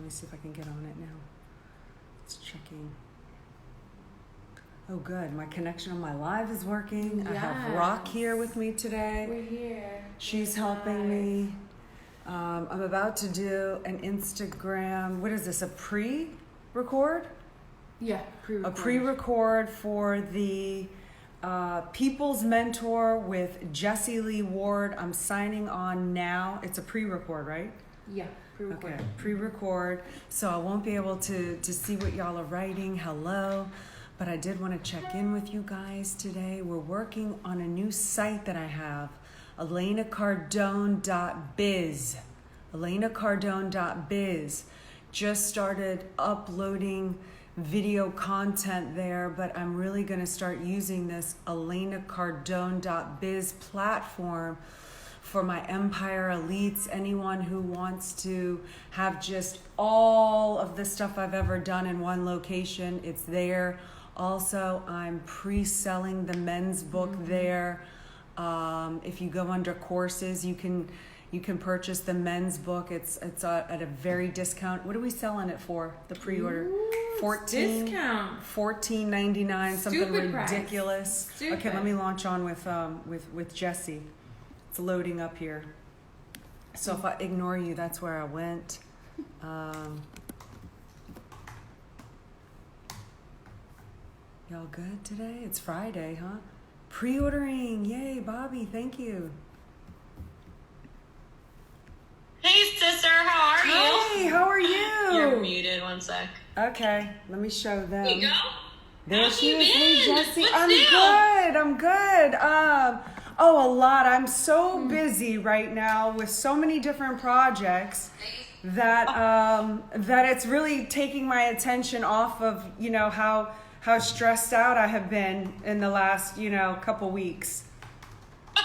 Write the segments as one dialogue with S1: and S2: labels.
S1: me see if I can get on it now. It's checking. Oh, good. My connection on my live is working. Yes. I have Rock here with me today.
S2: We're here.
S1: She's helping me. I'm about to do an Instagram. What is this? A pre-record?
S2: Yeah, pre-record.
S1: A pre-record for the People's Mentor with Jessie Lee Ward. I'm signing on now. It's a pre-record, right?
S2: Yeah, pre-record.
S1: Okay, pre-record. So I won't be able to see what y'all are writing. Hello. But I did want to check in with you guys today. We're working on a new site that I have, ElenaCardone.biz. ElenaCardone.biz. Just started uploading video content there, but I'm really going to start using this ElenaCardone.biz platform for my Empire Elites, anyone who wants to have just all of the stuff I've ever done in one location. It's there. Also, I'm pre-selling the men's book there. If you go under courses, you can purchase the men's book. It's at a very discount. What are we selling it for? The pre-order, $14.99, something ridiculous. Okay, let me launch on with Jessie. It's loading up here. So if I ignore you, that's where I went. Y'all good today? It's Friday, huh? Pre-ordering. Yay, Bobby. Thank you.
S3: Hey, sister. How are you?
S1: Hey, how are you?
S3: You're muted. One sec.
S1: Okay, let me show them.
S3: There you go.
S1: There she is. Hey, Jessie.
S3: What's
S1: I'm
S3: new?
S1: good. I'm good. A lot. I'm so busy right now with so many different projects that it's really taking my attention off of, how stressed out I have been in the last, couple weeks.
S3: I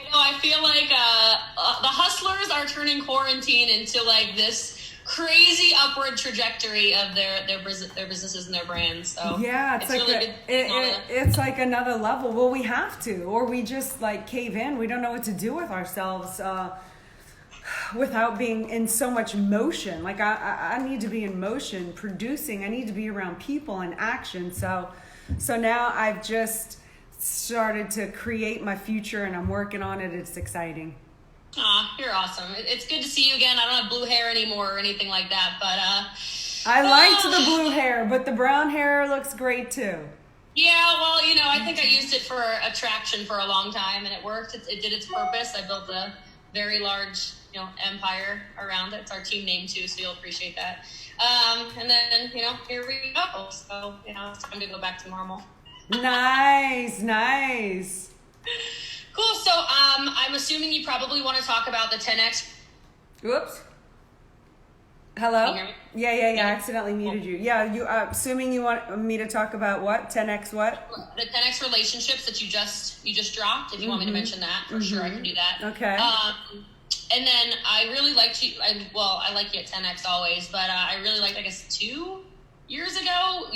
S3: know. I feel like the hustlers are turning quarantine into like this crazy upward trajectory of their businesses and their brands. So
S1: yeah, it's like really it's like another level. Well, we have to, or we just like cave in. We don't know what to do with ourselves. Without being in so much motion. Like I need to be in motion, producing. I need to be around people and action. So now I've just started to create my future and I'm working on it. It's exciting.
S3: You're awesome. It's good to see you again. I don't have blue hair anymore or anything like that, but
S1: I liked the blue hair, but the brown hair looks great too.
S3: Yeah, well, I think I used it for attraction for a long time and it worked. It did its purpose. I built a very large empire around it. It's our team name too, so you'll appreciate that. And then, here we go. So, it's time to go back to normal.
S1: Nice.
S3: Cool. So, I'm assuming you probably want to talk about the 10X.
S1: Whoops. Hello?
S3: Can you hear me?
S1: Yeah. I accidentally muted you. Yeah, you assuming you want me to talk about what? 10X what?
S3: The 10X relationships that you just dropped. If you want me to mention that, for sure I can do that.
S1: Okay.
S3: And then I really liked you. I like you at 10X always, but I really liked, I guess, 2 years ago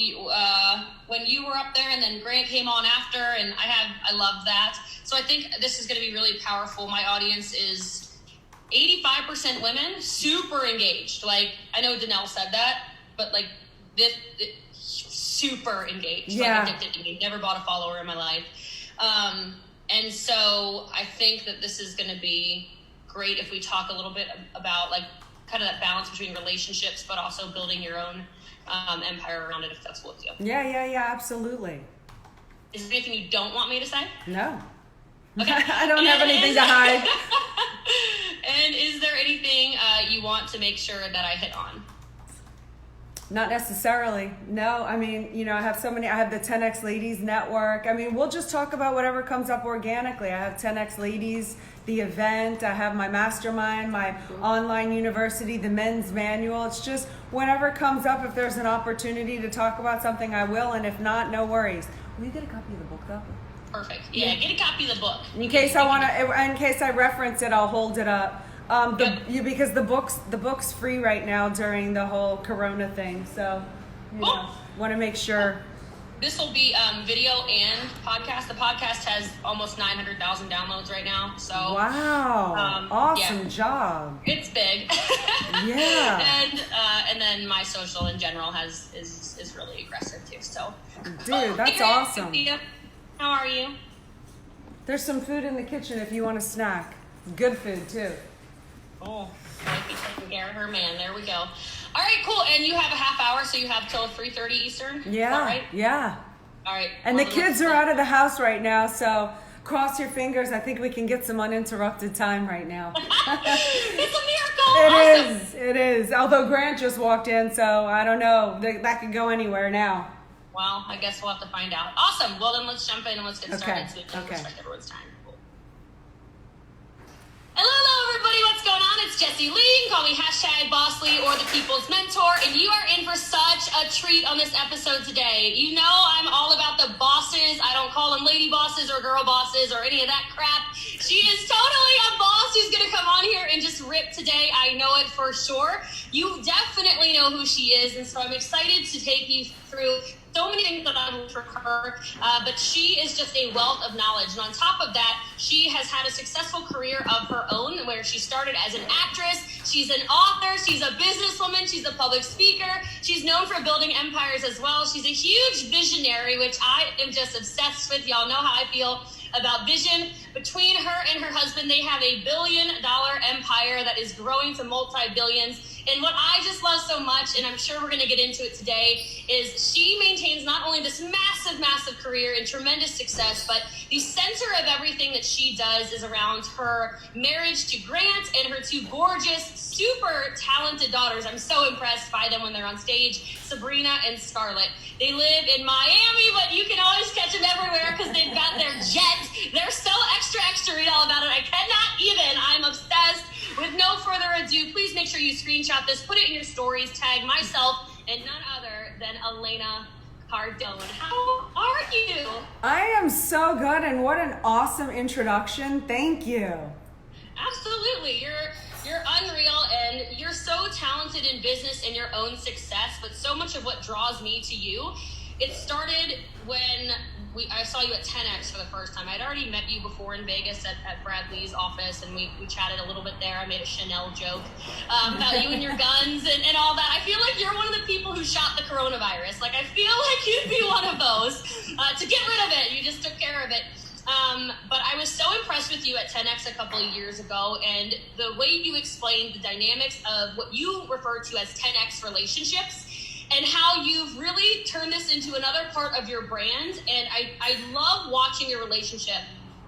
S3: when you were up there, and then Grant came on after, and I love that. So I think this is going to be really powerful. My audience is 85% women, super engaged. Like, I know Nell said that, but like this super engaged.
S1: Yeah.
S3: Like addicted to me. Never bought a follower in my life. And so I think that this is going to be great if we talk a little bit about like kind of that balance between relationships, but also building your own empire around it, if that's what you do.
S1: Yeah, absolutely.
S3: Is there anything you don't want me to say?
S1: No.
S3: Okay.
S1: I don't have anything to hide.
S3: And is there anything you want to make sure that I hit on?
S1: Not necessarily. No, I mean, I have I have the 10X Ladies Network. I mean, we'll just talk about whatever comes up organically. I have 10X Ladies, the event. I have my mastermind, my online university, the men's manual. It's just whenever comes up, if there's an opportunity to talk about something, I will. And if not, no worries. Will you get a copy of the book though?
S3: Perfect. Yeah, get a copy of the book.
S1: In case I reference it, I'll hold it up. Because the book's free right now during the whole Corona thing, so want to make sure
S3: This will be video and podcast. The podcast has almost 900,000 downloads right now. So
S1: wow, awesome job.
S3: It's big.
S1: Yeah.
S3: And then my social in general is really aggressive too. So,
S1: dude, that's awesome.
S3: How are you?
S1: There's some food in the kitchen if you want a snack. Good food too.
S3: Oh, might be taking care of her man. There we go. All right, cool. And you have a half hour, so you have till 3:30 Eastern?
S1: Yeah.
S3: Is that right?
S1: Yeah.
S3: All right.
S1: And the kids are out of the house right now, so cross your fingers. I think we can get some uninterrupted time right now.
S3: It's a miracle.
S1: It is. Although Grant just walked in, so I don't know. That could go anywhere now.
S3: Well, I guess we'll have to find out. Awesome. Well, then let's jump in and let's get started so we can respect everyone's time. Hello, everybody. What's going on? It's Jessie Lee. Call me #BossLee or the People's Mentor. And you are in for such a treat on this episode today. You know I'm all about the bosses. I don't call them lady bosses or girl bosses or any of that crap. She is totally a boss who's going to come on here and just rip today. I know it for sure. You definitely know who she is. And so I'm excited to take you through so many things that I've learned from her, but she is just a wealth of knowledge. And on top of that, she has had a successful career of her own where she started as an actress. She's an author. She's a businesswoman. She's a public speaker. She's known for building empires as well. She's a huge visionary, which I am just obsessed with. Y'all know how I feel about vision. Between her and her husband, they have $1 billion empire that is growing to multi-billions. And what I just love so much, and I'm sure we're going to get into it today, is she maintains not only this massive, massive career and tremendous success, but the center of everything that she does is around her marriage to Grant and her two gorgeous, super talented daughters. I'm so impressed by them when they're on stage, Sabrina and Scarlett. They live in Miami, but you can always catch them everywhere because they've got their jet. They're so extra, read all about it. I cannot even. I'm obsessed. With no further ado, please make sure you screenshot this, put it in your stories, tag myself and none other than Elena Cardone. How are you?
S1: I am so good, and what an awesome introduction. Thank you.
S3: Absolutely. You're unreal, and you're so talented in business and your own success, but so much of what draws me to you, it started when I saw you at tenets for the first time. I'd already met you before in Vegas at Brad Lee's office, and we chatted a little bit there. I made a Chanel joke about you and your guns and all that. I feel like you're one of the people who shot the coronavirus. Like, I feel like you'd be one of those to get rid of it. You just took care of it. But I was so impressed with you at 10X a couple of years ago, and the way you explained the dynamics of what you refer to as 10X relationships, and how you've really turned this into another part of your brand. And I love watching your relationship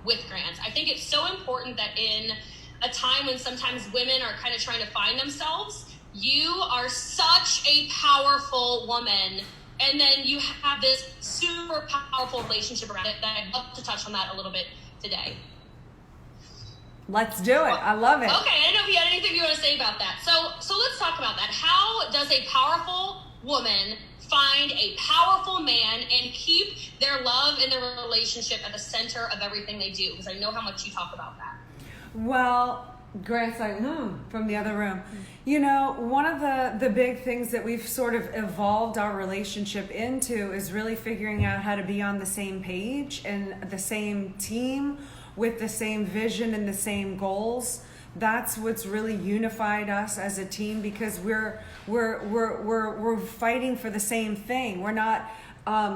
S3: with Grant. I think it's so important that in a time when sometimes women are kind of trying to find themselves, you are such a powerful woman. And then you have this super powerful relationship around it that I'd love to touch on that a little bit today.
S1: Let's do it. I love it.
S3: Okay, I didn't know if you had anything you want to say about that. So let's talk about that. How does a powerful woman find a powerful man and keep their love and their relationship at the center of everything they do? Because I know how much you talk about that.
S1: Well, Grant's like, from the other room. You know, one of the big things that we've sort of evolved our relationship into is really figuring out how to be on the same page and the same team with the same vision and the same goals. That's what's really unified us as a team, because we're fighting for the same thing. We're not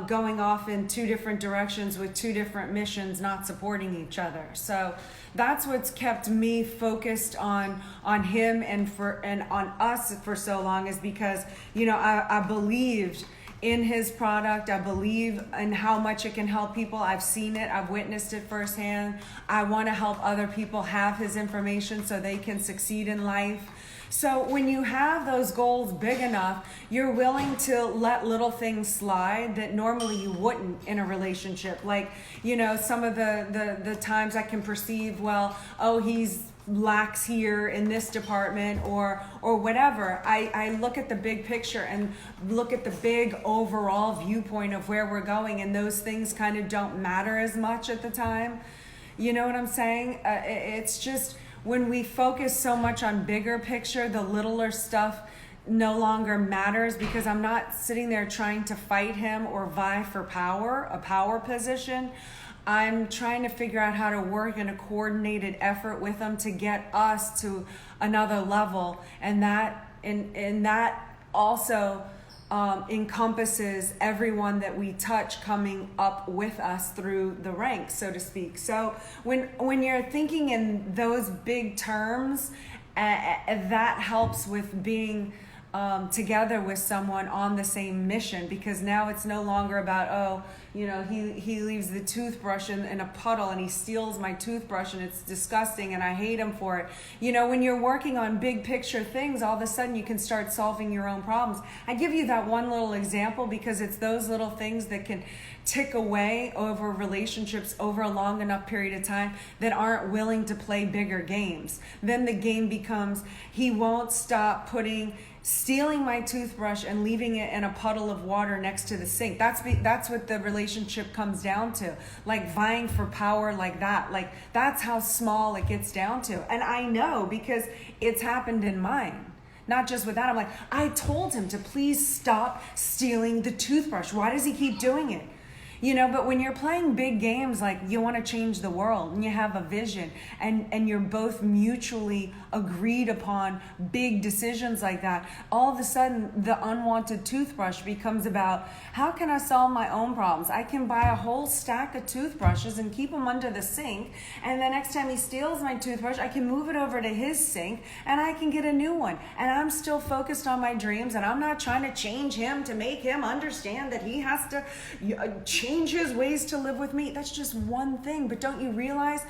S1: going off in two different directions with two different missions, not supporting each other. So that's what's kept me focused on him and on us for so long, is because, you know, I believed in his product. I believe in how much it can help people. I've seen it. I've witnessed it firsthand. I want to help other people have his information so they can succeed in life. So when you have those goals big enough, you're willing to let little things slide that normally you wouldn't in a relationship. Like, you know, some of the times I can perceive, well, he's lacks here in this department or whatever. I look at the big picture and look at the big overall viewpoint of where we're going, and those things kind of don't matter as much at the time. You know what I'm saying? It's just when we focus so much on bigger picture, the littler stuff no longer matters because I'm not sitting there trying to fight him or vie for power, a power position. I'm trying to figure out how to work in a coordinated effort with him to get us to another level. And that also encompasses everyone that we touch coming up with us through the ranks, so to speak. So when you're thinking in those big terms, that helps with being together with someone on the same mission, because now it's no longer about, he leaves the toothbrush in a puddle and he steals my toothbrush and it's disgusting and I hate him for it. When you're working on big picture things, all of a sudden you can start solving your own problems. I give you that one little example because it's those little things that can tick away over relationships over a long enough period of time that aren't willing to play bigger games. Then the game becomes, he won't stop stealing my toothbrush and leaving it in a puddle of water next to the sink. That's what the relationship comes down to. Like vying for power like that. Like that's how small it gets down to. And I know because it's happened in mine. Not just with that. I'm like, I told him to please stop stealing the toothbrush. Why does he keep doing it? But when you're playing big games, like you want to change the world and you have a vision and you're both mutually agreed upon big decisions like that, all of a sudden the unwanted toothbrush becomes about how can I solve my own problems? I can buy a whole stack of toothbrushes and keep them under the sink. And the next time he steals my toothbrush, I can move it over to his sink and I can get a new one. And I'm still focused on my dreams and I'm not trying to change him to make him understand that he has to change his ways to live with me. That's just one thing. But don't you realize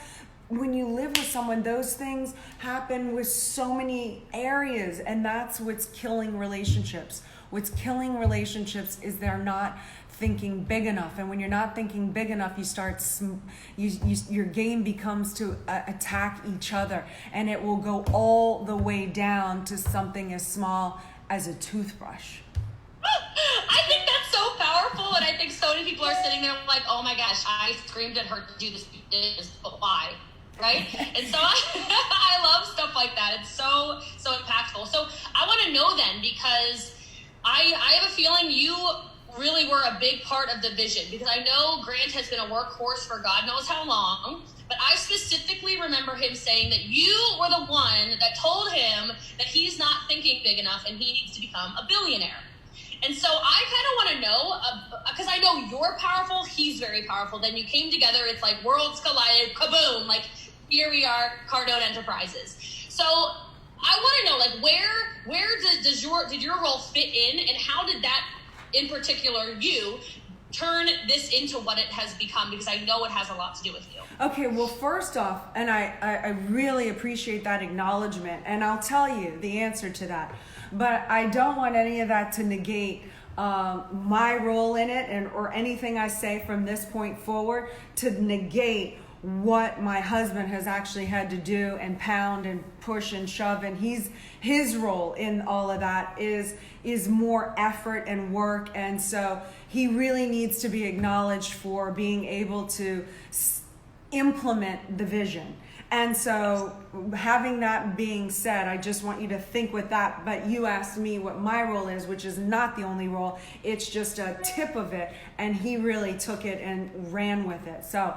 S1: when you live with someone, those things happen with so many areas, and that's what's killing relationships. What's killing relationships is they're not thinking big enough, and when you're not thinking big enough, your game becomes to attack each other, and it will go all the way down to something as small as a toothbrush.
S3: I think that's so powerful, and I think so many people are sitting there like, oh my gosh, I screamed at her to do this, but why? Right? And so I love stuff like that. It's so impactful. So I want to know then, because I have a feeling you really were a big part of the vision, because I know Grant has been a workhorse for God knows how long, but I specifically remember him saying that you were the one that told him that he's not thinking big enough and he needs to become a billionaire. And so I kind of want to know, because I know you're powerful, he's very powerful. Then you came together, it's like worlds collided, kaboom, like here we are, Cardone Enterprises. So I want to know, like, where did your role fit in, and how did that, in particular, you turn this into what it has become? Because I know it has a lot to do with you.
S1: Okay, well, first off, and I really appreciate that acknowledgement, and I'll tell you the answer to that. But I don't want any of that to negate my role in it or anything I say from this point forward to negate what my husband has actually had to do and pound and push and shove, and his role in all of that is more effort and work, and so he really needs to be acknowledged for being able to implement the vision. And so having that being said, I just want you to think with that, but you asked me what my role is, which is not the only role. It's just a tip of it, and he really took it and ran with it. So,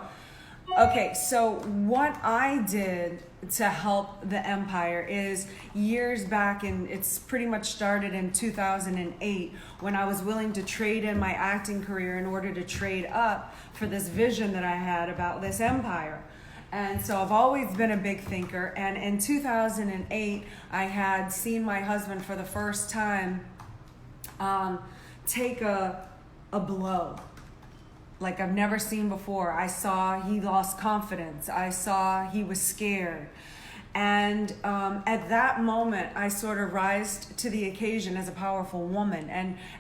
S1: okay, so what I did to help the empire is years back, and it's pretty much started in 2008 when I was willing to trade in my acting career in order to trade up for this vision that I had about this empire. And so I've always been a big thinker. And in 2008, I had seen my husband for the first time take a blow like I've never seen before. I saw he lost confidence. I saw he was scared. And at that moment, I sort of rised to the occasion as a powerful woman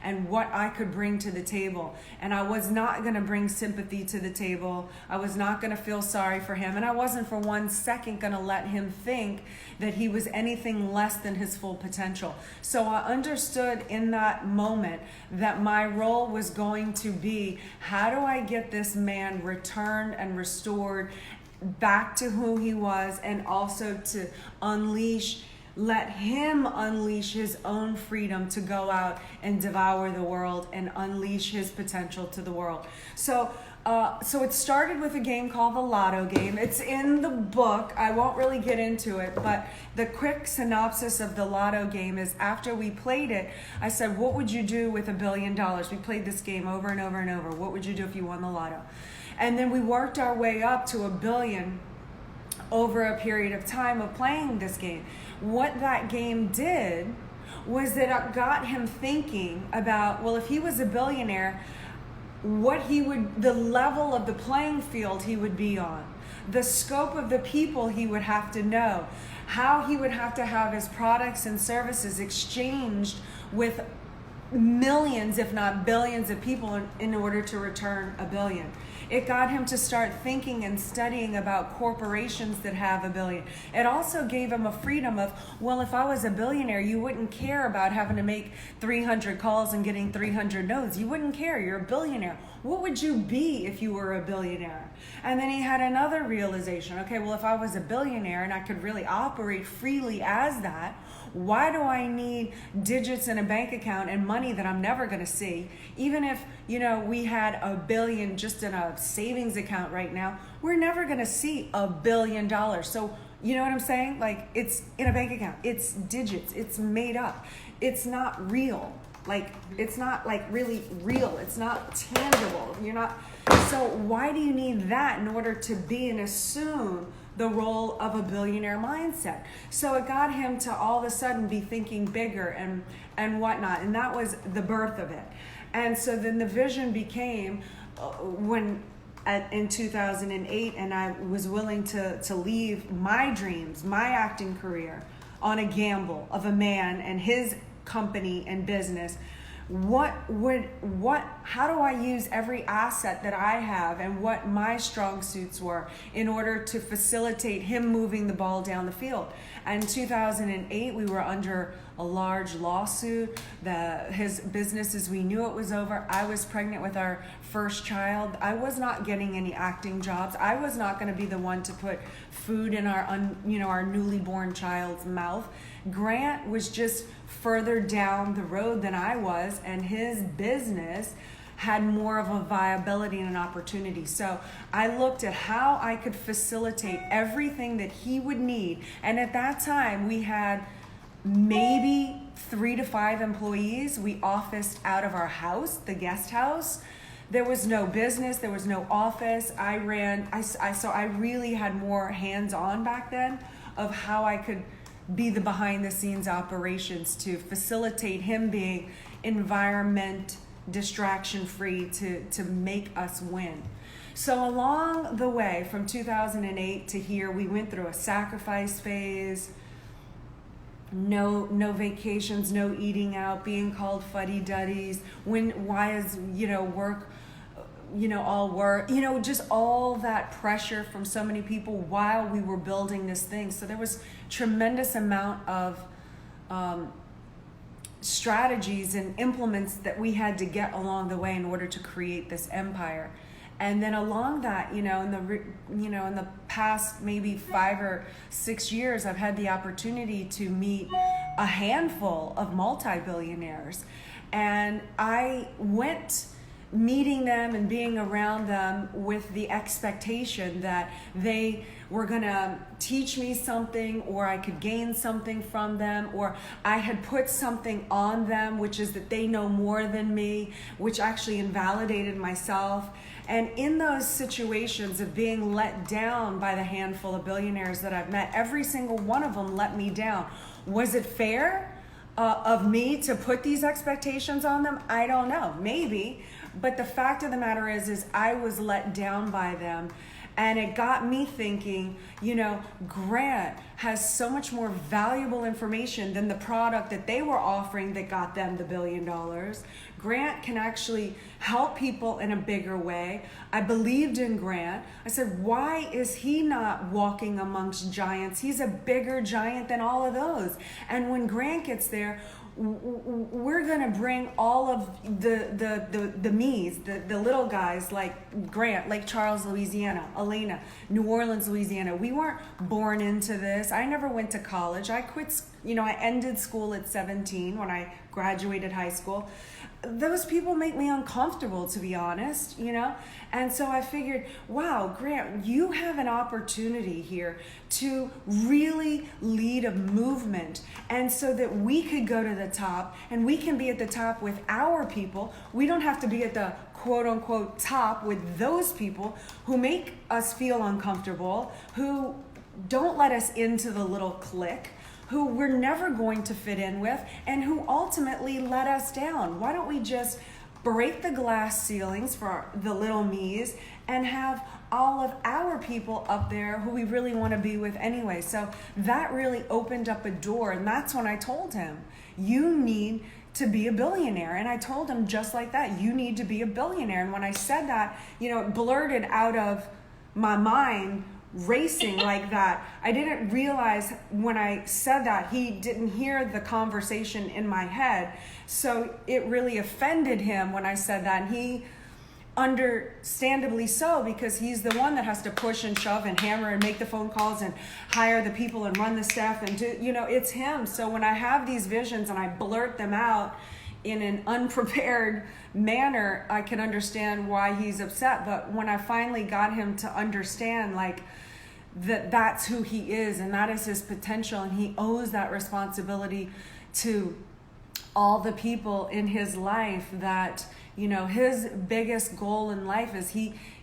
S1: and what I could bring to the table. And I was not going to bring sympathy to the table. I was not going to feel sorry for him. And I wasn't for 1 second going to let him think that he was anything less than his full potential. So I understood in that moment that my role was going to be, how do I get this man returned and restored back to who he was, and also to unleash let him unleash his own freedom to go out and devour the world and unleash his potential to the world. So it started with a game called the Lotto game. It's in the book. I won't really get into it, but the quick synopsis of the Lotto game is, after we played it, I said, what would you do with $1 billion? We played this game over and over and over. What would you do if you won the Lotto? And then we worked our way up to $1 billion over a period of time of playing this game. What that game did was that it got him thinking about, well, if he was a billionaire, the level of the playing field he would be on, the scope of the people he would have to know, how he would have to have his products and services exchanged with millions, if not billions of people in order to return $1 billion. It got him to start thinking and studying about corporations that have $1 billion. It also gave him a freedom of, well, if I was a billionaire, you wouldn't care about having to make 300 calls and getting 300 no's. You wouldn't care. You're a billionaire. What would you be if you were a billionaire? And then he had another realization. Okay, well, if I was a billionaire and I could really operate freely as that, why do I need digits in a bank account and money that I'm never going to see? Even if, we had $1 billion just in a savings account right now, we're never going to see $1 billion. So, you know what I'm saying? Like, it's in a bank account. It's digits. It's made up. It's not real. Like, it's not like really real. It's not tangible. So why do you need that in order to be and assume the role of a billionaire mindset? So it got him to all of a sudden be thinking bigger and whatnot. And that was the birth of it. And so then the vision became in 2008, and I was willing to leave my dreams, my acting career, on a gamble of a man and his company and business. How do I use every asset that I have and what my strong suits were in order to facilitate him moving the ball down the field? And in 2008, we were under a large lawsuit. His businesses, we knew it was over. I was pregnant with our first child. I was not getting any acting jobs. I was not going to be the one to put food in our newly born child's mouth. Grant was just further down the road than I was, and his business had more of a viability and an opportunity. So I looked at how I could facilitate everything that he would need. And at that time, we had maybe 3 to 5 employees. We officed out of our house, the guest house. There was no business. There was no office. So I really had more hands-on back then of how I could be the behind-the-scenes operations to facilitate him being environment distraction-free to make us win. So along the way, from 2008 to here, we went through a sacrifice phase. No vacations, no eating out, being called fuddy-duddies. Why is work, all work, just all that pressure from so many people while we were building this thing. So there was tremendous amount of strategies and implements that we had to get along the way in order to create this empire. And then along that, in the past maybe 5 or 6 years, I've had the opportunity to meet a handful of multi-billionaires. And I went meeting them and being around them with the expectation that they were going to teach me something, or I could gain something from them, or I had put something on them, which is that they know more than me, which actually invalidated myself. And in those situations of being let down by the handful of billionaires that I've met, every single one of them let me down. Was it fair of me to put these expectations on them? I don't know, maybe. But the fact of the matter is I was let down by them. And it got me thinking, Grant has so much more valuable information than the product that they were offering that got them the $1 billion. Grant can actually help people in a bigger way. I believed in Grant. I said, why is he not walking amongst giants? He's a bigger giant than all of those. And when Grant gets there, we're going to bring all of the me's, the little guys like Grant, Lake Charles, Louisiana, Elena, New Orleans, Louisiana. We weren't born into this. I never went to college. I quit I ended school at 17 when I graduated high school. Those people make me uncomfortable, to be honest, And so I figured, wow, Grant, you have an opportunity here to really lead a movement. And so that we could go to the top and we can be at the top with our people. We don't have to be at the quote unquote top with those people who make us feel uncomfortable, who don't let us into the little clique, who we're never going to fit in with, and who ultimately let us down. Why don't we just break the glass ceilings for the little me's and have all of our people up there who we really want to be with anyway? So that really opened up a door, and that's when I told him, you need to be a billionaire. And I told him just like that, you need to be a billionaire. And when I said that, it blurted out of my mind racing like that. I didn't realize when I said that he didn't hear the conversation in my head. So it really offended him when I said that. And he, understandably so, because he's the one that has to push and shove and hammer and make the phone calls and hire the people and run the staff and do, it's him. So when I have these visions and I blurt them out in an unprepared manner, I can understand why he's upset. But when I finally got him to understand, that's who he is and that is his potential, and he owes that responsibility to all the people in his life, that his biggest goal in life is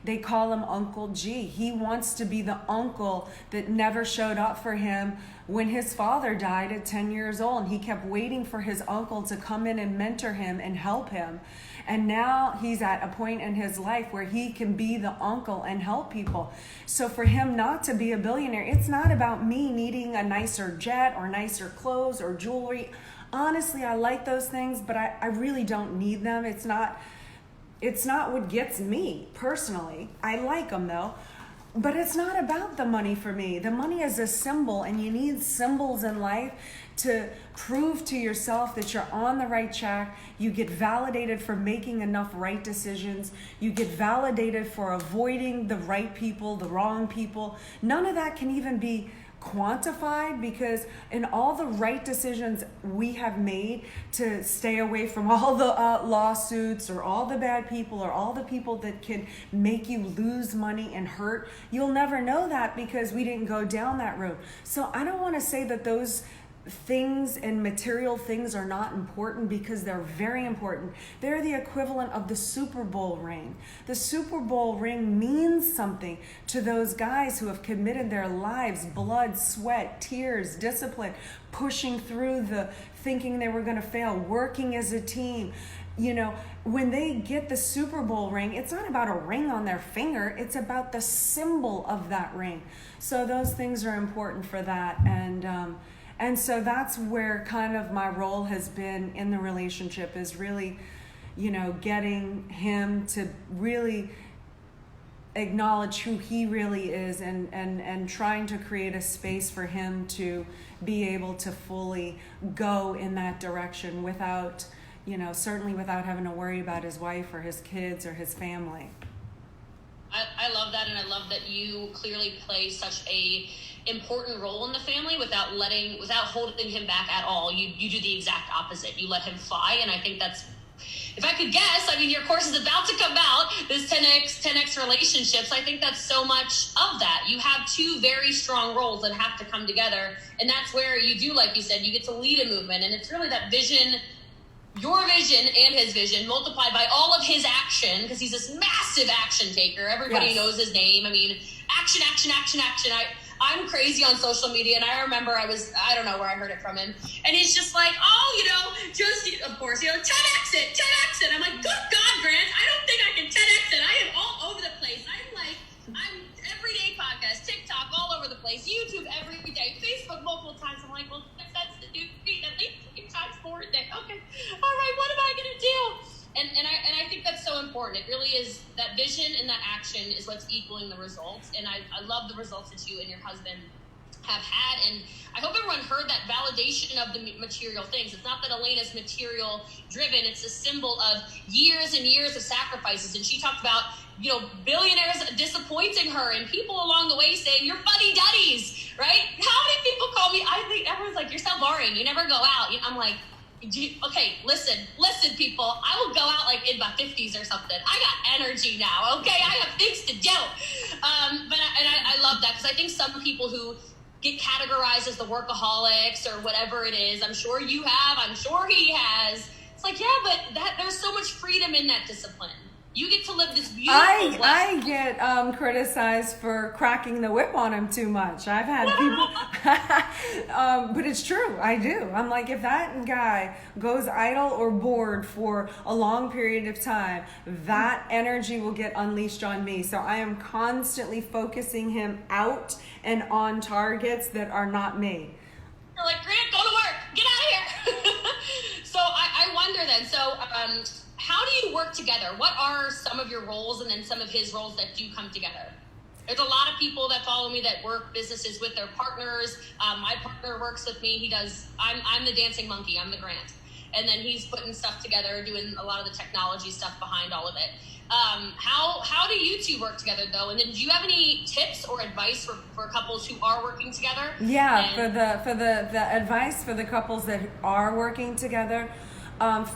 S1: they call him Uncle G. He wants to be the uncle that never showed up for him when his father died at 10 years old. And he kept waiting for his uncle to come in and mentor him and help him. And now he's at a point in his life where he can be the uncle and help people. So for him not to be a billionaire, it's not about me needing a nicer jet or nicer clothes or jewelry. Honestly, I like those things, but I really don't need them. It's not what gets me personally. I like them though, but it's not about the money for me. The money is a symbol, and you need symbols in life to prove to yourself that you're on the right track. You get validated for making enough right decisions. You get validated for avoiding the right people, the wrong people. None of that can even be quantified, because in all the right decisions we have made to stay away from all the lawsuits or all the bad people or all the people that can make you lose money and hurt, you'll never know that because we didn't go down that road. So I don't want to say that those things and material things are not important, because they're very important. They're the equivalent of the Super Bowl ring. The Super Bowl ring means something to those guys who have committed their lives, blood, sweat, tears, discipline, pushing through the thinking they were going to fail, working as a team. When they get the Super Bowl ring, it's not about a ring on their finger, it's about the symbol of that ring. So those things are important for that. And so that's where kind of my role has been in the relationship, is really, getting him to really acknowledge who he really is, and trying to create a space for him to be able to fully go in that direction without, certainly without having to worry about his wife or his kids or his family.
S3: I love that, and I love that you clearly play such a important role in the family without holding him back at all. You do the exact opposite. You let him fly, and I think that's, if I could guess, your course is about to come out, this 10X relationships. I think that's so much of that. You have two very strong roles that have to come together, and that's where you do, like you said, you get to lead a movement, and it's really that vision, your vision and his vision multiplied by all of his action, because he's this massive action taker. Everybody knows his name. Action. I'm crazy on social media, and I remember I don't know where I heard it from him, and he's just like, of course, 10X it. I'm like, good God, Grant, I don't think I can 10X it. I am all over the place. I'm everyday podcast, TikTok, all over the place, YouTube every day, Facebook multiple times. I'm like, well, that's the new feed, at least 3 times more a day. Okay, all right, what am I gonna do? And I think that's so important. It really is, that vision and that action is what's equaling the results. And I love the results that you and your husband have had. And I hope everyone heard that validation of the material things. It's not that Elena's material driven. It's a symbol of years and years of sacrifices. And she talked about, billionaires disappointing her and people along the way saying, you're buddy-duddies, right? How many people call me? I think everyone's like, you're so boring. boring. You never go out. I'm like, okay, listen, people. I will go out like in my 50s or something. I got energy now, okay? I have things to do. But I love that, because I think some people who get categorized as the workaholics or whatever it is, I'm sure you have, I'm sure he has. It's like, yeah, but there's so much freedom in that discipline. You get to live this beautiful life.
S1: I get criticized for cracking the whip on him too much. I've had people, but it's true. I do. I'm like, if that guy goes idle or bored for a long period of time, that energy will get unleashed on me. So I am constantly focusing him out and on targets that are not me.
S3: You're like, Grant, go to work. Get out of here. So I wonder then, how do you work together? What are some of your roles and then some of his roles that do come together? There's a lot of people that follow me that work businesses with their partners. My partner works with me. I'm the dancing monkey. I'm the Grant. And then he's putting stuff together, doing a lot of the technology stuff behind all of it. How do you two work together though? And then do you have any tips or advice for couples who are working together?
S1: Yeah, for the advice for the couples that are working together,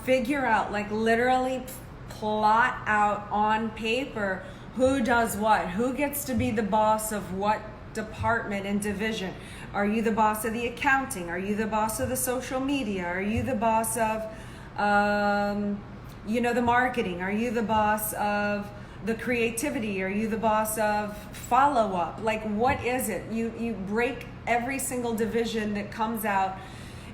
S1: figure out, like literally plot out on paper who does what, who gets to be the boss of what department and division. Are you the boss of the accounting? Are you the boss of the social media? Are you the boss of the marketing? Are you the boss of the creativity? Are you the boss of follow-up? Like, what is it? You break every single division that comes out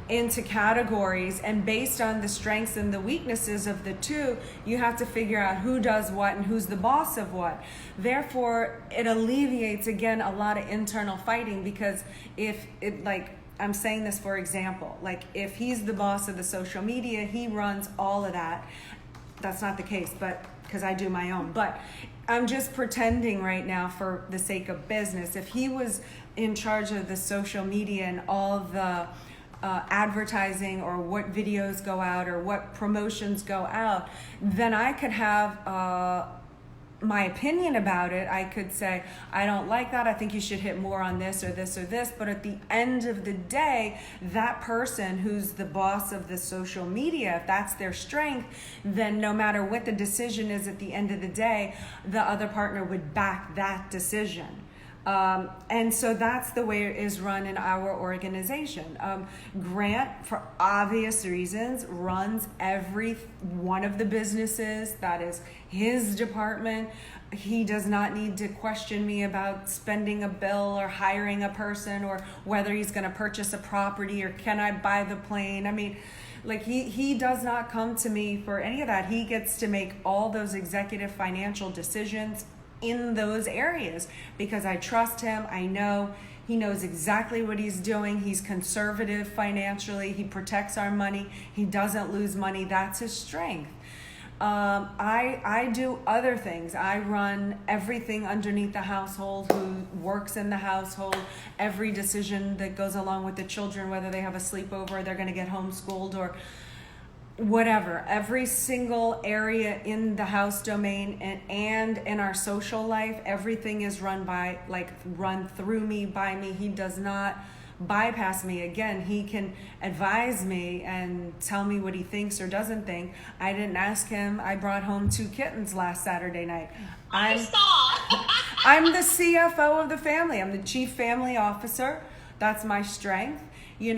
S1: into categories, and based on the strengths and the weaknesses of the two, you have to figure out who does what and who's the boss of what. Therefore, it alleviates, again, a lot of internal fighting, because I'm saying this for example, like if he's the boss of the social media, he runs all of that. That's not the case, but because I do my own. But I'm just pretending right now for the sake of business. If he was in charge of the social media and all the advertising, or what videos go out or what promotions go out, then I could have my opinion about it. I could say, I don't like that. I think you should hit more on this or this or this. But at the end of the day, that person who's the boss of the social media, if that's their strength, then no matter what the decision is at the end of the day, the other partner would back that decision. And so that's the way it is run in our organization. Grant, for obvious reasons, runs every one of the businesses. That is his department. He does not need to question me about spending a bill or hiring a person, or whether he's going to purchase a property, or can I buy the plane. I mean, like he does not come to me for any of that. He gets to make all those executive financial decisions in those areas, because I trust him. I know he knows exactly what he's doing. He's conservative financially. He protects our money. He doesn't lose money. That's his strength. I do other things. I run everything underneath the household, who works in the household, every decision that goes along with the children, whether they have a sleepover or they're going to get homeschooled or whatever. Every single area in the house domain and in our social life, everything is run through me, by me. He does not bypass me. Again, he can advise me and tell me what he thinks or doesn't think. I didn't ask him. I brought home 2 kittens last Saturday night. I'm the CFO of the family. I'm the chief family officer. That's my strength. I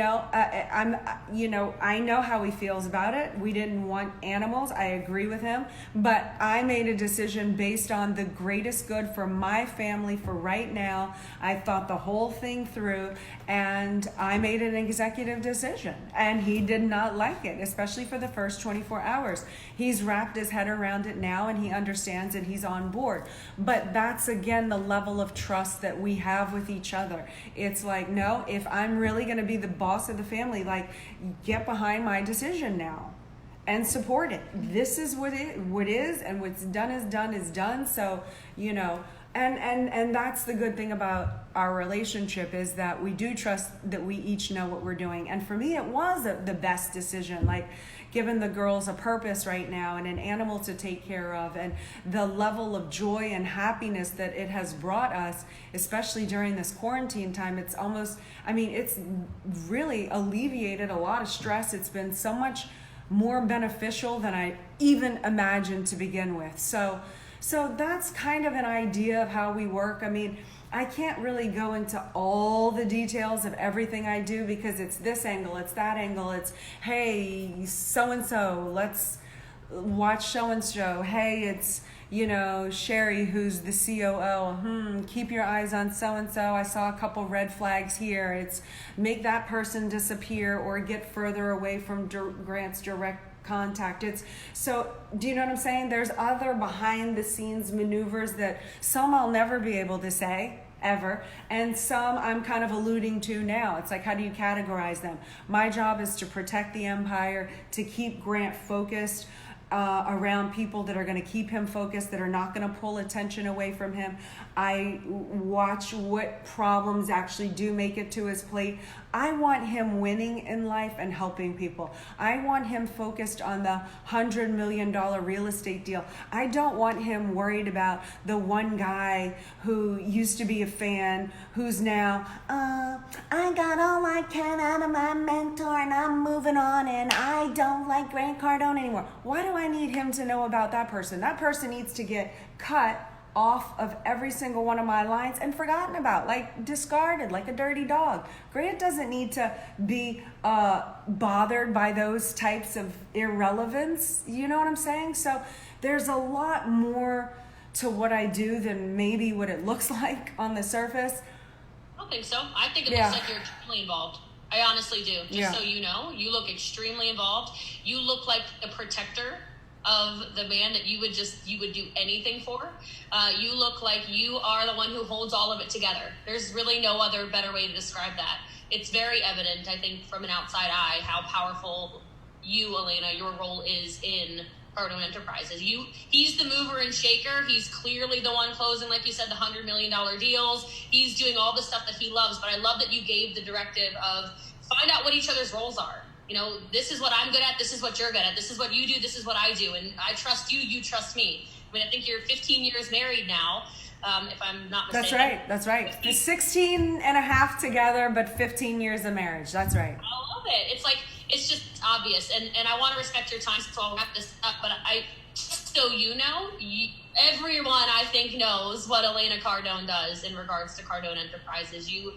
S1: know how he feels about it. We didn't want animals. I agree with him. But I made a decision based on the greatest good for my family for right now. I thought the whole thing through, and I made an executive decision. And he did not like it, especially for the first 24 hours. He's wrapped his head around it now, and he understands and he's on board. But that's, again, the level of trust that we have with each other. It's like, no, if I'm really going to be the boss of the family, like, get behind my decision now and support it. This is what is, and what's done is done is done. So, And that's the good thing about our relationship, is that we do trust that we each know what we're doing. And for me, it was the best decision, like giving the girls a purpose right now and an animal to take care of, and the level of joy and happiness that it has brought us, especially during this quarantine time. It's almost, I mean, it's really alleviated a lot of stress. It's been so much more beneficial than I even imagined to begin with. So that's kind of an idea of how we work. I mean, I can't really go into all the details of everything I do, because it's this angle, it's that angle, it's, hey, so-and-so, let's watch so-and-so. Hey, it's, Sherry, who's the COO. Keep your eyes on so-and-so. I saw a couple red flags here. It's make that person disappear or get further away from Grant's direct contact. It's so, do you know what I'm saying? There's other behind the scenes maneuvers that some I'll never be able to say ever, and some I'm kind of alluding to now. It's like, how do you categorize them? My job is to protect the empire, to keep Grant focused around people that are going to keep him focused, that are not going to pull attention away from him. I watch what problems actually do make it to his plate. I want him winning in life and helping people. I want him focused on the $100 million real estate deal. I don't want him worried about the one guy who used to be a fan, who's now, I got all I can out of my mentor and I'm moving on and I don't like Grant Cardone anymore. Why do I need him to know about that person? That person needs to get cut off of every single one of my lines and forgotten about, like discarded, like a dirty dog. Grant doesn't need to be bothered by those types of irrelevance. You know what I'm saying? So there's a lot more to what I do than maybe what it looks like on the surface.
S3: I don't think so. I think it looks like you're extremely involved. I honestly do. Just so you know, you look extremely involved. You look like a protector of the man that you would do anything for. You look like you are the one who holds all of it together. There's really no other better way to describe that. It's very evident, I think, from an outside eye, how powerful you, Elena, your role is in Cardone Enterprises. He's the mover and shaker. He's clearly the one closing, like you said, the $100 million deals. He's doing all the stuff that he loves. But I love that you gave the directive of find out what each other's roles are. This is what I'm good at. This is what you're good at. This is what you do. This is what I do. And I trust you. You trust me. I mean, I think you're 15 years married now, if I'm not mistaken.
S1: That's right. 16 and a half together, but 15 years of marriage. That's right.
S3: I love it. It's just obvious. And I want to respect your time, so I'll wrap this up. But just so you know, everyone, I think, knows what Elena Cardone does in regards to Cardone Enterprises. You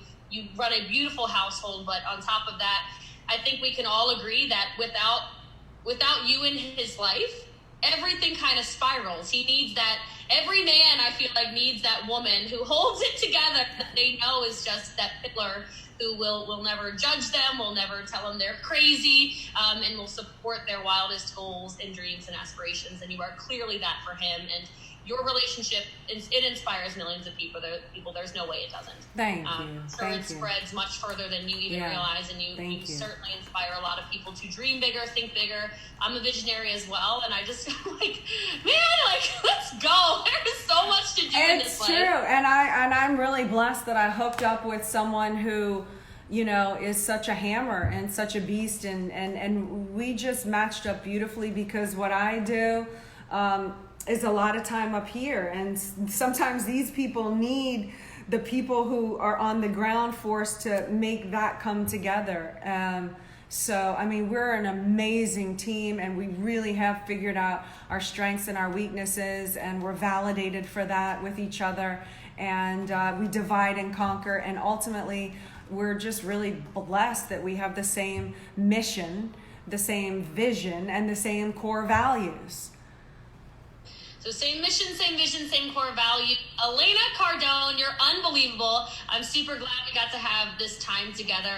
S3: run a beautiful household, but on top of that, I think we can all agree that without you in his life, everything kind of spirals. He needs that. Every man, I feel like, needs that woman who holds it together, that they know is just that pillar, who will never judge them, will never tell them they're crazy, and will support their wildest goals and dreams and aspirations. And you are clearly that for him. And your relationship, it inspires millions of people. There's no way it doesn't.
S1: Thank you.
S3: So it spreads much further than you even realize, and you certainly inspire a lot of people to dream bigger, think bigger. I'm a visionary as well, and I just like, man, let's go. There's so much to do in this life. It's true,
S1: and I'm really blessed that I hooked up with someone who, is such a hammer and such a beast, and we just matched up beautifully, because what I do is a lot of time up here, and sometimes these people need the people who are on the ground force to make that come together. So, I mean, we're an amazing team, and we really have figured out our strengths and our weaknesses, and we're validated for that with each other, and we divide and conquer, and ultimately we're just really blessed that we have the same mission, the same vision, and the same core values.
S3: So same mission, same vision, same core value. Elena Cardone, you're unbelievable. I'm super glad we got to have this time together.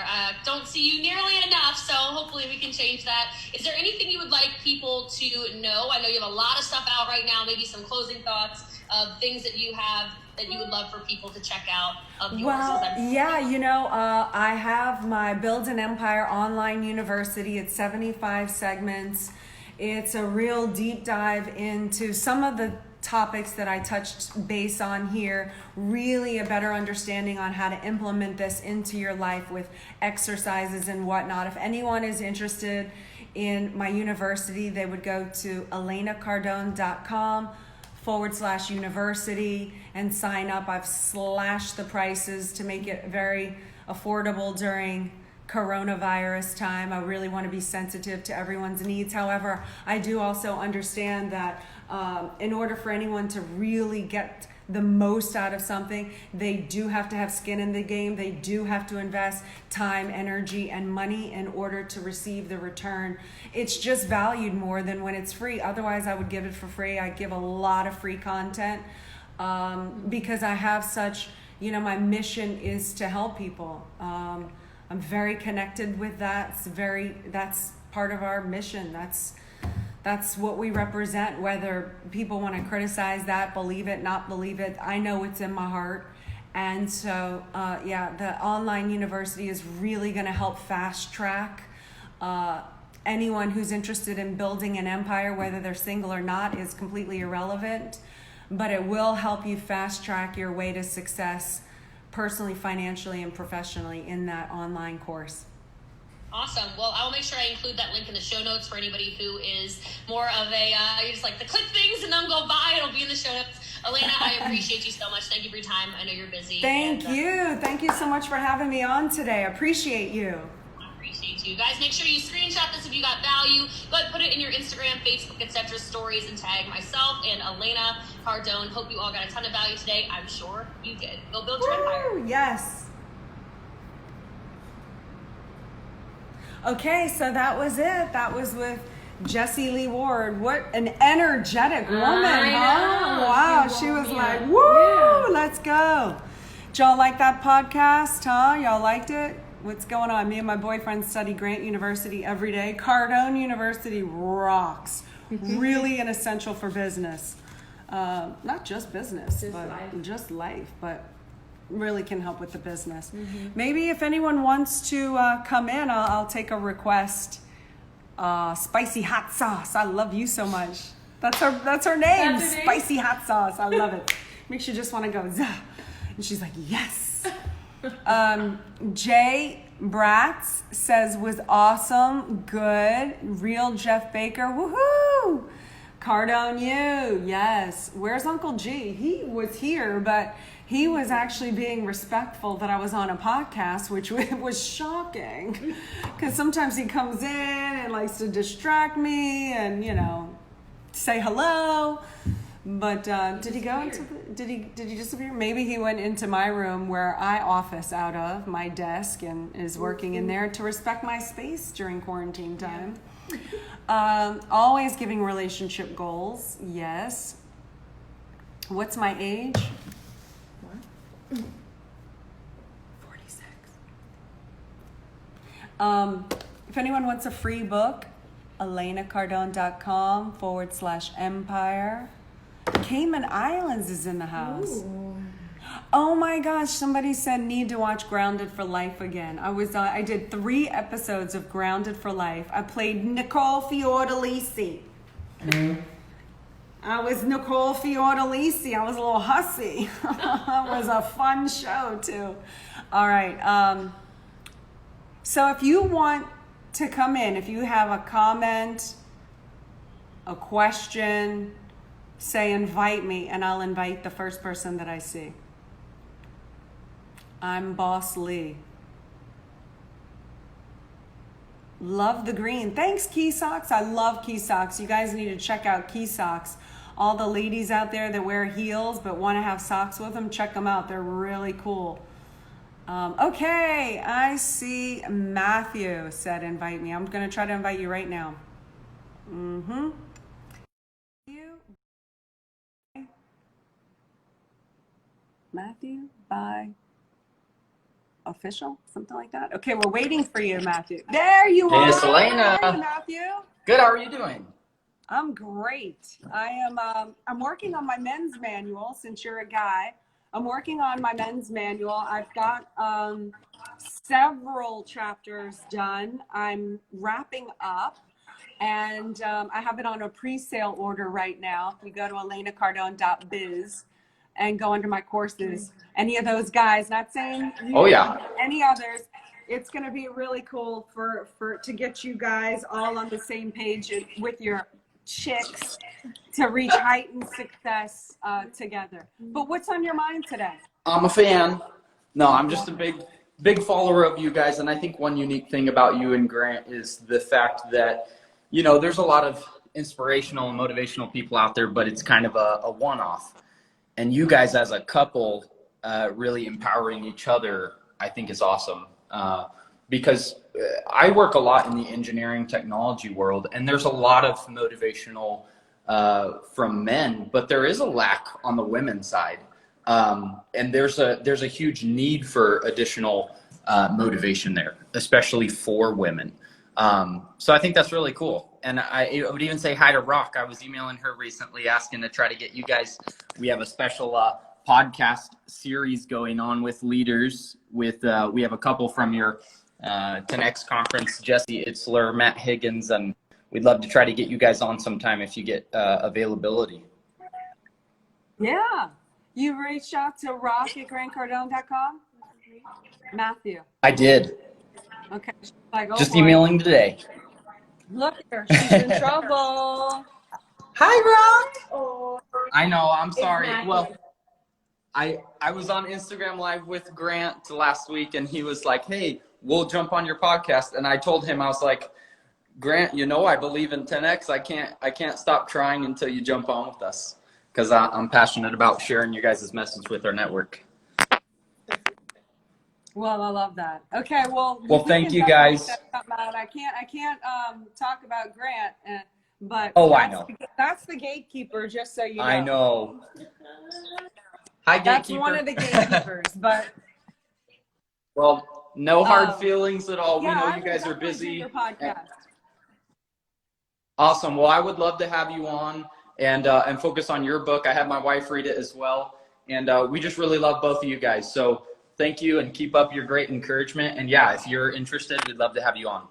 S3: Don't see you nearly enough, so hopefully we can change that. Is there anything you would like people to know? I know you have a lot of stuff out right now, maybe some closing thoughts of things that you have that you would love for people to check out of yours.
S1: Well, I have my Build an Empire online university. It's 75 segments. It's a real deep dive into some of the topics that I touched base on here, really a better understanding on how to implement this into your life with exercises and whatnot. If anyone is interested in my university, they would go to elenacardone.com/university and sign up. I've slashed the prices to make it very affordable during coronavirus time. I really want to be sensitive to everyone's needs. However, I do also understand that in order for anyone to really get the most out of something, they do have to have skin in the game. They do have to invest time, energy, and money in order to receive the return. It's just valued more than when it's free. Otherwise, I would give it for free. I give a lot of free content because I have such, my mission is to help people. I'm very connected with that. That's part of our mission. That's what we represent, whether people want to criticize that, believe it, not believe it. I know it's in my heart. And so, the online university is really going to help fast track anyone who's interested in building an empire, whether they're single or not, is completely irrelevant. But it will help you fast track your way to success personally, financially, and professionally in that online course.
S3: Awesome. Well, I will make sure I include that link in the show notes for anybody who is more of a, you just like to click things and then go buy. It'll be in the show notes. Elena, I appreciate you so much. Thank you for your time. I know you're busy.
S1: Thank you. Thank you so much for having me on today. I appreciate you.
S3: I appreciate you. Guys, make sure you screenshot this if you got value. Go ahead and put it in your Instagram, Facebook, etc. stories and tag myself and Elena Cardone. Hope you all got a ton of value today. I'm sure you did. Go build your empire.
S1: Yes. Okay, so that was it. That was with Jessie Lee Ward. What an energetic woman, huh? Wow, she was like, woo, let's go. Did y'all like that podcast, huh? Y'all liked it? What's going on? Me and my boyfriend study Grant University every day. Cardone University rocks. Really an essential for business. Not just business, but just life, but really can help with the business. Maybe if anyone wants to come in, I'll take a request. Spicy hot sauce. I love you so much. That's her name. Spicy hot sauce. I love it. Makes you just want to go, zah. And she's like, yes. Jay Bratz says was awesome. Good. Real Jeff Baker. Woohoo. Cardone you. Yes. Where's Uncle G? He was here, but he was actually being respectful that I was on a podcast, which was shocking. Because sometimes he comes in and likes to distract me and, say hello. But did he go into did he disappear? Maybe he went into my room where I office out of, my desk, and is working in there to respect my space during quarantine time. Always giving relationship goals. Yes. What's my age? 46. If anyone wants a free book, elenacardone.com/empire. Cayman Islands is in the house. Ooh. Oh my gosh, somebody said need to watch Grounded for Life again. I did 3 episodes of Grounded for Life. I played Nicole Fiordalisi. I was Nicole Fiordalisi. I was a little hussy. It was a fun show too. All right. So if you want to come in, if you have a comment, a question, say invite me and I'll invite the first person that I see. I'm Boss Lee. Love the green. Thanks, Key Socks. I love Key Socks. You guys need to check out Key Socks. All the ladies out there that wear heels but want to have socks with them, check them out. They're really cool. Okay, I see Matthew said invite me. I'm going to try to invite you right now. Matthew, bye. Official, something like that. Okay, we're waiting for you, Matthew. There you are.
S4: Yes, Elena.
S1: How are you, Matthew?
S4: Good. How are you doing?
S1: I'm great. I'm working on my men's manual. Since you're a guy, I'm working on my men's manual. I've got several chapters done. I'm wrapping up, And I have it on a pre-sale order right now. If you go to elenacardone.biz and go under my courses, any of those guys, not saying you,
S4: Oh yeah.
S1: any others, it's going to be really cool to get you guys all on the same page with your chicks to reach heightened success together. But what's on your mind today?
S4: I'm a fan. No, I'm just a big follower of you guys, and I think one unique thing about you and Grant is the fact that, you know, there's a lot of inspirational and motivational people out there, but it's kind of a one-off. And you guys as a couple really empowering each other, I think is awesome. Because I work a lot in the engineering technology world, and there's a lot of motivational from men, but there is a lack on the women's side. And there's a huge need for additional motivation there, especially for women. So I think that's really cool. And I would even say hi to Rock. I was emailing her recently asking to try to get you guys. We have a special podcast series going on with leaders. We have a couple from your tenets conference, Jesse Itzler, Matt Higgins, and we'd love to try to get you guys on sometime if you get availability.
S1: Yeah. You reached out to Rock at grantcardone.com? Matthew.
S4: I did.
S1: Okay. Like, oh
S4: just
S1: boy.
S4: emailing today.
S1: Look at her. She's in trouble.
S4: Hi, Rock.
S2: Oh,
S4: I know. I'm sorry.
S2: Matthew.
S4: Well, I was on Instagram Live with Grant last week, and he was like, hey, we'll jump on your podcast. And I told him, I was like, Grant, you know, I believe in 10X. I can't stop trying until you jump on with us, because I'm passionate about sharing your guys' message with our network.
S1: Well, I love that. Okay, well,
S4: thank you guys.
S1: I can't talk about Grant, but
S4: I know.
S1: That's the gatekeeper, just so you know.
S4: I know. Hi, gatekeeper.
S1: That's one of the gatekeepers, but
S4: well, no hard feelings at all.
S1: Yeah,
S4: we know
S1: I
S4: you guys are
S1: definitely do
S4: busy.
S1: your podcast.
S4: Awesome. Well, I would love to have you on and focus on your book. I had my wife read it as well, and we just really love both of you guys. So thank you, and keep up your great encouragement. And yeah, if you're interested, we'd love to have you on.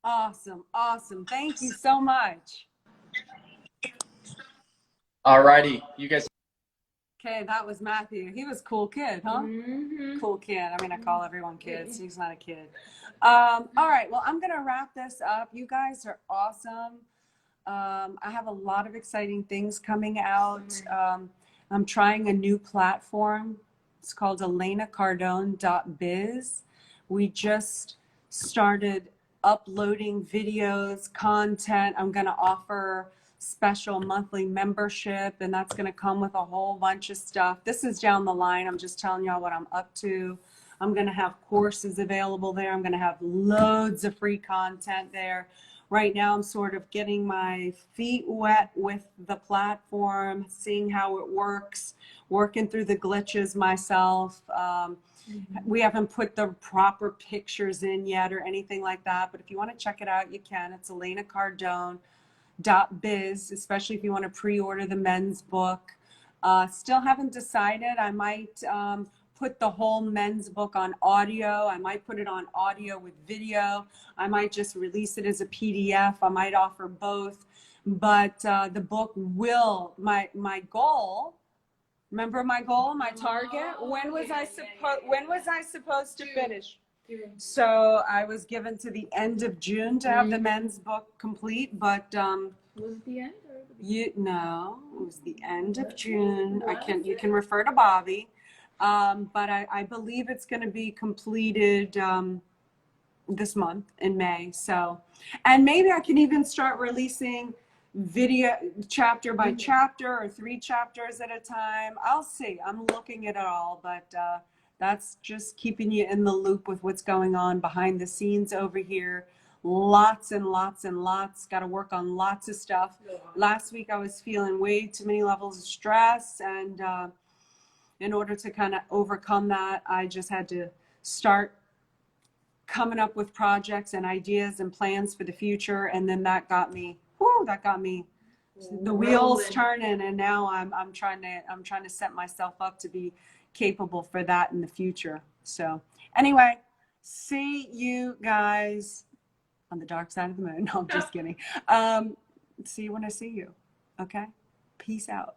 S1: Awesome. Thank you so much.
S4: All righty. You guys.
S1: Okay, that was Matthew. He was a cool kid, huh?
S2: Mm-hmm.
S1: Cool kid. I mean, I call everyone kids. He's not a kid. All right. Well, I'm going to wrap this up. You guys are awesome. I have a lot of exciting things coming out. I'm trying a new platform. It's called ElenaCardone.biz. We just started uploading videos, content. I'm going to offer special monthly membership, and that's going to come with a whole bunch of stuff. This is down the line. I'm just telling y'all what I'm up to. I'm going to have courses available there. I'm going to have loads of free content there. Right now, I'm sort of getting my feet wet with the platform, seeing how it works, working through the glitches myself. We haven't put the proper pictures in yet or anything like that, but if you want to check it out, you can. It's ElenaCardone.biz, especially if you want to pre-order the men's book. Still haven't decided. I might put the whole men's book on audio. I might put it on audio with video. I might just release it as a PDF. I might offer both. But the book will, my goal, remember my goal, my target? When was I supposed to finish? So I was given to the end of June to have the men's book complete, but
S2: Was it the end? Or the
S1: no, it was the end of June. You can refer to Bobby. But I believe it's going to be completed this month in May. So, and maybe I can even start releasing video chapter by chapter or 3 chapters at a time. I'll see. I'm looking at it all, but that's just keeping you in the loop with what's going on behind the scenes over here. Lots and lots and lots. Got to work on lots of stuff. Last week I was feeling way too many levels of stress, and in order to kind of overcome that, I just had to start coming up with projects and ideas and plans for the future. And then that got me the wheels turning. And now I'm trying to set myself up to be capable for that in the future. So anyway, see you guys on the dark side of the moon. No, I'm just kidding. See you when I see you. Okay? Peace out.